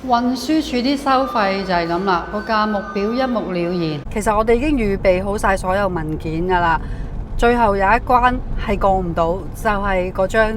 運輸署啲收費就係咁啦，個價目表一目了然。其實我哋已經預備好晒所有文件㗎啦，最後有一關係過唔到，就係嗰張。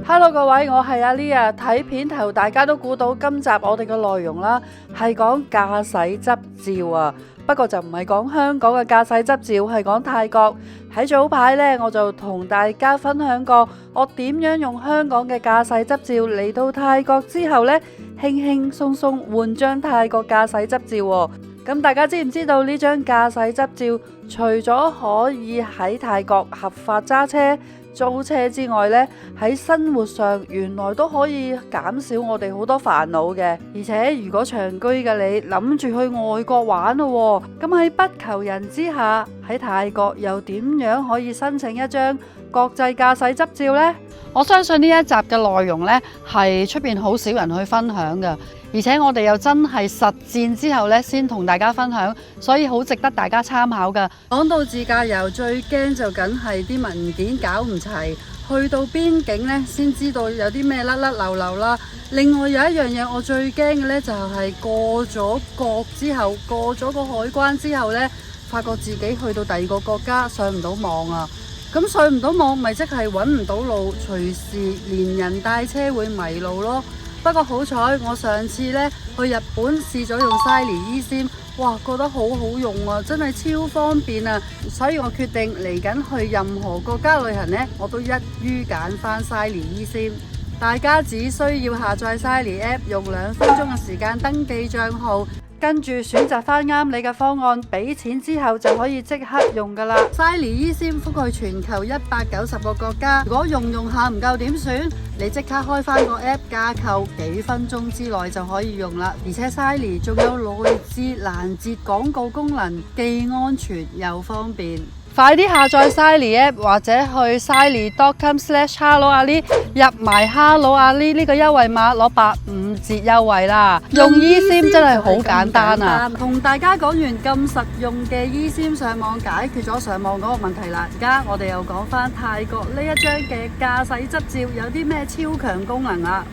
Hello 各位，我係阿 Lia。睇片頭大家都估到今集我哋嘅內容啦，係講駕駛執照啊。不過就唔係講香港嘅駕駛執照，係講泰國。喺早排呢，我就同大家分享過我點樣用香港嘅駕駛執照嚟到泰國之後呢，輕輕鬆鬆換張泰國駕駛執照喎。咁大家知唔知道呢張駕駛執照除咗可以喺泰國合法揸車租車之外呢，喺生活上原來都可以減少我哋好多煩惱嘅。而且如果長居嘅你諗住去外國玩咯，咁喺不求人之下，喺泰國又點樣可以申請一張國際駕駛執照呢？我相信呢一集嘅內容呢，係出邊好少人去分享嘅，而且我哋又真係實戰之後呢，先同大家分享，所以好值得大家參考㗎。講到自駕遊，最驚就梗係啲文件搞唔齊，去到邊境呢，先知道有啲咩甩甩漏漏啦。另外有一樣嘢我最驚嘅呢，就係過咗國之後，過咗個海關之後呢，發覺自己去到第二個國家上唔到網啊！咁上唔到網，咪即係揾唔到路，隨時連人帶車會迷路咯。不過好彩，我上次呢去日本試咗用 Silly eSIM， 哇，覺得好好用啊，真係超方便啊！所以我決定嚟緊去任何國家旅行呢，我都一於揀翻 Silly eSIM。大家只需要下載 Silly App， 用2分鐘嘅時間登記帳號。跟住選擇翻啱你嘅方案，俾錢之後就可以即刻用噶啦。Silly eSIM 覆蓋全球190個國家，如果用下唔夠點算？你即刻開翻個 app 架構，幾分鐘之內就可以用啦。而且 Silly 仲有內置攔截廣告功能，既安全又方便。快啲下載 Silly App 或者去 silly.com/helloali 入埋 helloali 呢個優惠碼，攞85折優惠啦！用 eSIM 真係好簡單啊！同大家講完咁實用嘅 eSIM 上網解決咗上網嗰個問題啦，而家我哋又講翻泰國呢一張嘅駕駛執照有啲咩超強功能啦。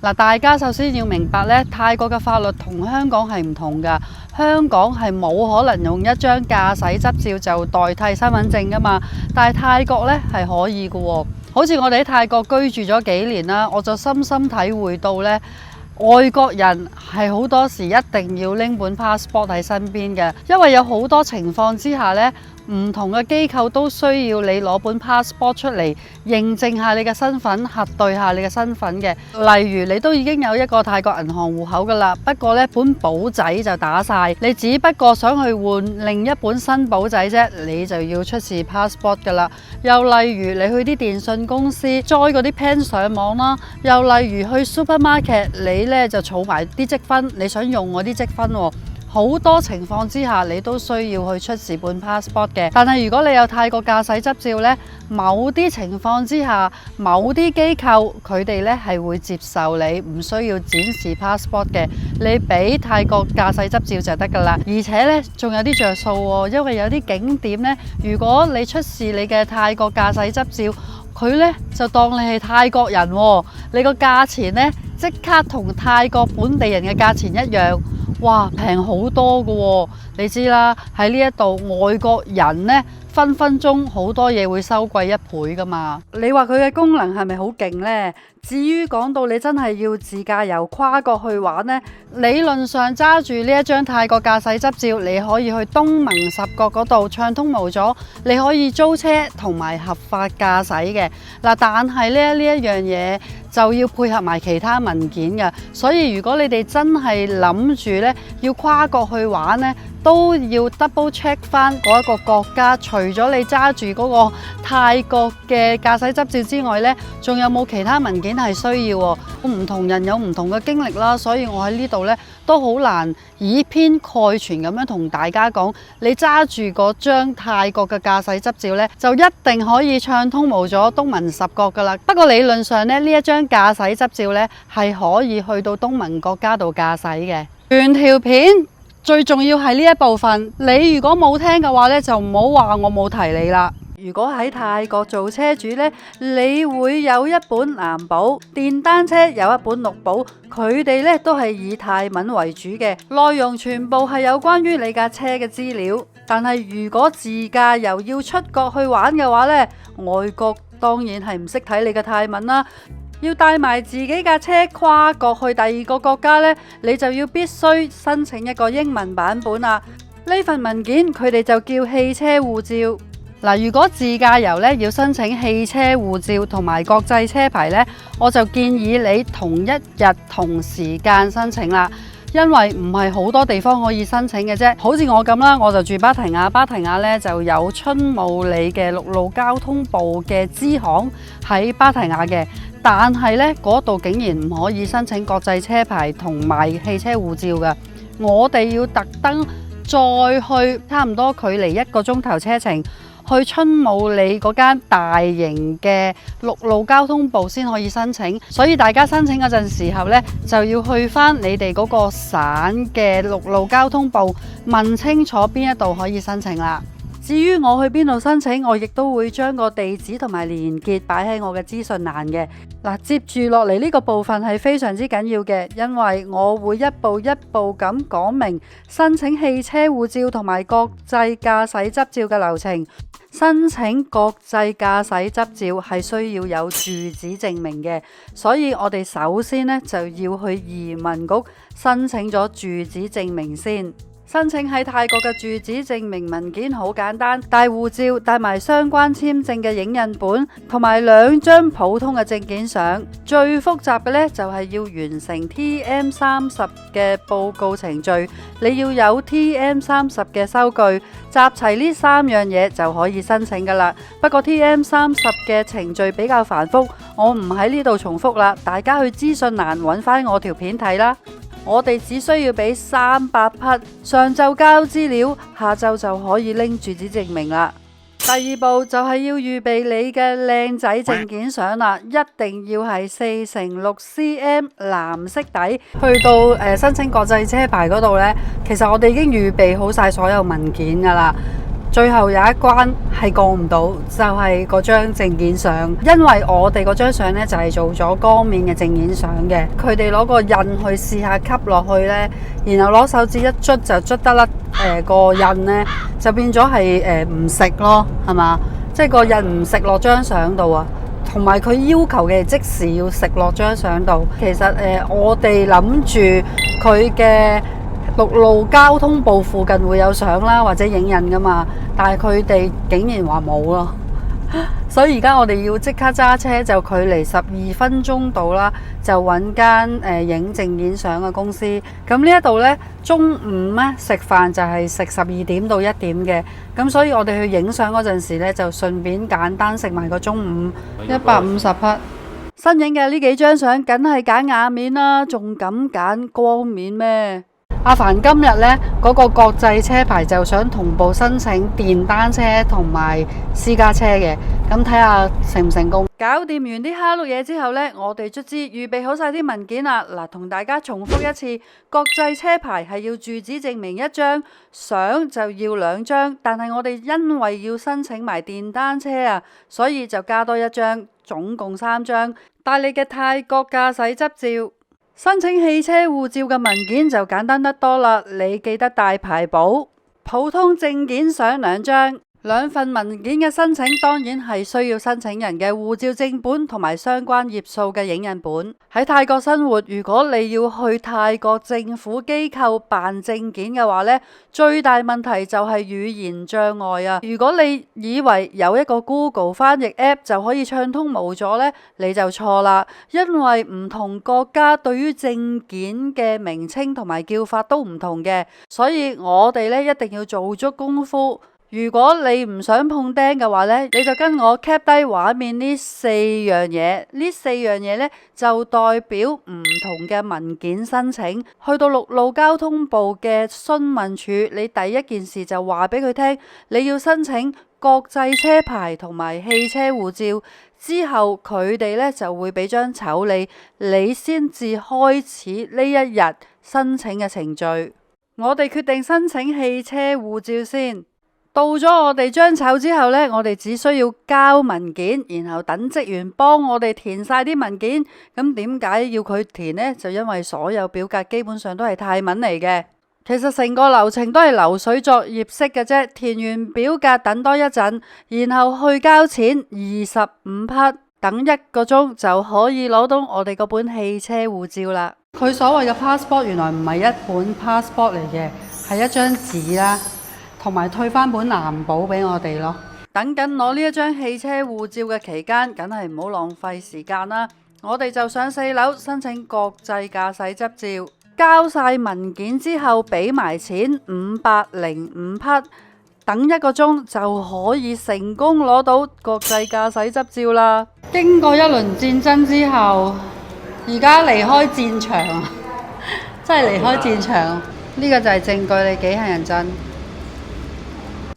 嗱，大家首先要明白咧，泰國嘅法律同香港係唔同噶。香港係冇可能用一張駕駛執照就代替身份證噶嘛，但係泰國咧係可以噶喎。好似我哋喺泰國居住咗幾年啦，我就深深體會到咧，外國人係好多時一定要拎本 passport 喺身邊嘅，因為有好多情況之下咧，唔同嘅機構都需要你攞本 passport 出嚟認證下你嘅身份，核對下你嘅身份嘅。例如你都已經有一個泰國銀行戶口噶啦，不過呢本簿仔就打晒，你只不過想去換另一本新簿仔啫，你就要出示 passport 噶啦。又例如你去啲電信公司載嗰啲 pen 上網啦，又例如去 supermarket 你呢就儲埋啲積分，你想用嗰啲積分喎。好多情況之下，你都需要去出示本 passport 嘅。但係如果你有泰國駕駛執照呢，某啲情況之下，某啲機構佢哋呢係會接受你唔需要展示 passport 嘅，你俾泰國駕駛執照就得噶啦。而且呢，仲有啲着數喎，因為有啲景點呢，如果你出示你嘅泰國駕駛執照，佢呢就當你係泰國人喎，你個價錢呢即刻同泰國本地人嘅價錢一樣。哇，平好多㗎喎！你知啦，喺呢一度外國人呢，分分鐘好多嘢會收貴1倍㗎嘛。你話佢嘅功能係咪好勁呢？至於講到你真係要自駕遊跨國去玩呢，理論上揸住呢一張泰國駕駛執照，你可以去東盟10國嗰度暢通無阻，你可以租車同埋合法駕駛嘅。嗱，但係呢一樣嘢就要配合埋其他文件嘅，所以如果你哋真係諗住呢要跨國去玩呢，都要 double check 翻嗰一個國家，除咗你揸住嗰個泰國嘅駕駛執照之外呢，仲有冇其他文件係需要喎？唔同人有唔同嘅經歷啦，所以我喺呢度呢都好難以偏概全咁樣同大家講，你揸住嗰張泰國嘅駕駛執照呢，就一定可以暢通無阻東盟10國噶啦。不過理論上呢，呢一張駕駛執照呢係可以去到東盟國家度駕駛嘅。全條片最重要係呢一部分，你如果冇聽嘅話呢，就唔好話我冇提你啦。如果喺泰國做車主呢，你會有一本藍簿，電單車有一本綠簿，佢哋呢都係以泰文為主嘅，內容全部係有關於你架車嘅資料。但係如果自駕遊要出國去玩嘅話呢，外國當然係唔識睇你嘅泰文啦。要帶埋自己架車跨國去第二個國家呢，你就要必須申請一個英文版本啦。呢份文件佢哋就叫汽車護照。嗱，如果自駕遊呢要申請汽車護照同埋國際車牌呢，我就建議你同一日同時間申請啦。因為唔係好多地方可以申請嘅啫，好似我咁啦，我就住芭提雅，芭提雅呢就有春武里嘅陸路交通部嘅支行喺芭提雅嘅，但係呢嗰度竟然唔可以申請國際車牌同埋汽車護照嘅，我哋要特登再去差唔多距離1個鐘頭車程，去春武里嗰間大型嘅陸路交通部先可以申請，所以大家申請嗰陣時候呢，就要去返你哋嗰個省嘅陸路交通部問清楚邊一度可以申請啦。至於我去邊度申請，我亦都會將個地址同埋連結擺喺我嘅資訊欄嘅。嗱，接住落嚟呢個部分係非常之緊要嘅，因為我會一步一步咁講明申請汽車護照同埋國際駕駛執照嘅流程。申請國際駕駛執照係需要有住址證明嘅，所以我哋首先呢就要去移民局申請咗住址證明先。申請喺泰國嘅住址證明文件好簡單，帶護照，帶埋相關簽證嘅影印本，同埋2張普通嘅證件相。最複雜嘅呢，就係要完成 TM30嘅報告程序，你要有 TM30嘅收據，集齊呢3樣嘢就可以申請噶啦。不過 TM30嘅程序比較繁複，我唔喺呢度重複啦，大家去資訊欄揾翻我條片睇啦。我哋只需要俾300匹，上晝交資料，下晝就可以拎住紙證明啦。第二步就係要預備你嘅靚仔證件相啦，一定要係4×6cm 藍色底。去到申請國際車牌嗰度呢，其實我哋已經預備好晒所有文件噶啦。最後有一關係過唔到，就係嗰張證件相，因為我哋嗰張相呢，就係做咗光面嘅證件相嘅，佢哋攞個印去試下吸落去呢，然後攞手指一捽就捽得甩個印呢，就變咗係唔食咯，係嘛？即係個印唔食落張相度啊，同埋佢要求嘅即時要食落張相度。其實我哋諗住佢嘅陸路交通部附近會有相啦，或者影印噶嘛，但係佢哋竟然話冇咯，所以而家我哋要即刻揸車，就距離12分鐘到啦，就揾間影證件相嘅公司。咁呢一度呢，中午呢食飯就係食12點到1點嘅，咁所以我哋去影相嗰陣時呢，就順便簡單食埋個中午。150匹新影嘅呢幾張相，梗係揀雅面啦，仲敢揀光面咩？阿凡今日呢嗰個國際車牌就想同步申請電單車同埋私家車嘅，咁睇下成唔成功。搞掂完啲蝦碌嘢之後呢，我哋卒之預備好晒啲文件啦。嗱，同大家重複一次，國際車牌係要住址證明1張，相就要2張，但係我哋因為要申請埋電單車啊，所以就加多1張，總共3張。帶你嘅泰國駕駛執照。申請汽車護照嘅文件就簡單得多啦，你記得帶牌簿，普通證件相2張。2份文件嘅申請當然係需要申請人嘅護照正本同埋相關頁數嘅影印本。喺泰國生活，如果你要去泰國政府機構辦證件嘅話呢，最大問題就係語言障礙啊！如果你以為有一個 Google 翻譯 App 就可以暢通無阻呢，你就錯啦，因為唔同國家對於證件嘅名稱同埋叫法都唔同嘅，所以我哋呢一定要做足功夫。如果你唔想碰釘嘅話呢，你就跟我 cap 低畫面呢4樣嘢，呢4樣嘢呢就代表唔同嘅文件申請。去到陸路交通部嘅詢問處，你第一件事就話俾佢聽，你要申請國際車牌同埋汽車護照，之後佢哋呢就會俾張籌你先至開始呢一日申請嘅程序。我哋決定申請汽車護照先。到咗我哋張籌之後呢，我哋只需要交文件，然後等職員幫我哋填晒啲文件。咁點解要佢填呢？就因為所有表格基本上都係泰文嚟嘅。其實成個流程都係流水作業式嘅啫，填完表格等多一陣，然後去交錢25匹，等1個鐘就可以攞到我哋嗰本汽車護照啦。佢所謂嘅 passport 原來唔係一本 passport 嚟嘅，係一張紙啦。同埋退翻本藍簿俾我哋咯。等緊攞呢一張汽車護照嘅期間，梗係唔好浪費時間啦。我哋就上4樓申請國際駕駛執照，交晒文件之後俾埋錢505匹，等1個鐘就可以成功攞到國際駕駛執照啦。經過一輪戰爭之後，而家離開戰場，真係離開戰場。呢個就係證據，你幾乞人憎。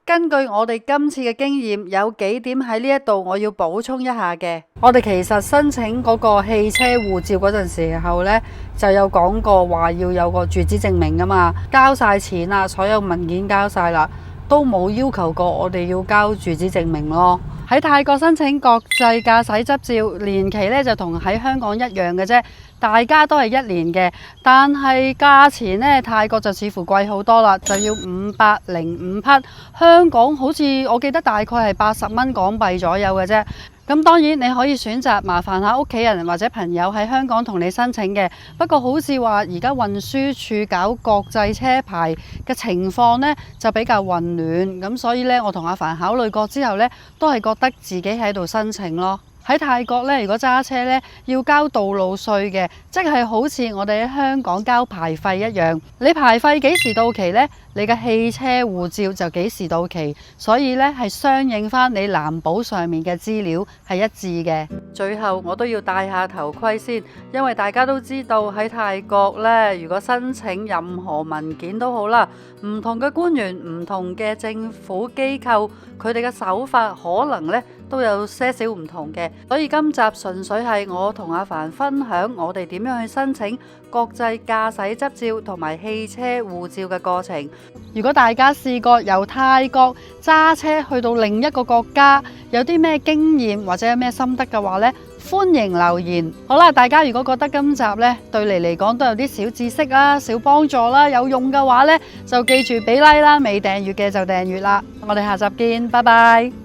根據我哋今次嘅經驗，有幾點喺呢一度我要補充一下嘅。我哋其實申請嗰個汽車護照嗰陣時候呢，就有講過話要有個住址證明噶嘛，交晒錢啦，所有文件交晒啦，都冇要求過我哋要交住址證明咯。喺泰國申請國際駕駛執照年期呢，就同喺香港一樣嘅啫，大家都係1年嘅，但係價錢呢，泰國就似乎貴好多啦，就要505匹，香港好似我記得大概係80蚊港幣左右嘅啫。咁當然你可以選擇麻煩下屋企人或者朋友喺香港同你申請嘅，不過好似話而家運輸署搞國際車牌嘅情況呢，就比較混亂，咁所以呢，我同阿凡考慮過之後呢，都係覺得自己喺度申請咯。喺泰國呢，如果揸車呢，要交道路稅嘅，即係好似我哋喺香港交牌費一樣。你牌費幾時到期呢？你嘅汽車護照就幾時到期，所以呢係相應翻你藍簿上面嘅資料係一致嘅。最後我都要戴下頭盔先，因為大家都知道喺泰國呢，如果申請任何文件都好啦，唔同嘅官員、唔同嘅政府機構，佢哋嘅手法可能呢都有些少唔同嘅。所以今集純粹係我同阿凡分享我哋點樣去申請國際駕駛執照同埋汽車護照嘅過程。如果大家試過由泰國揸車去到另一個國家，有啲咩經驗或者有咩心得嘅話呢，歡迎留言。好啦，大家如果覺得今集呢對你嚟講都有啲小知識啦、小幫助啦、有用嘅話呢，就記住俾 like 啦，未訂閱嘅就訂閱啦。我哋下集見，拜拜。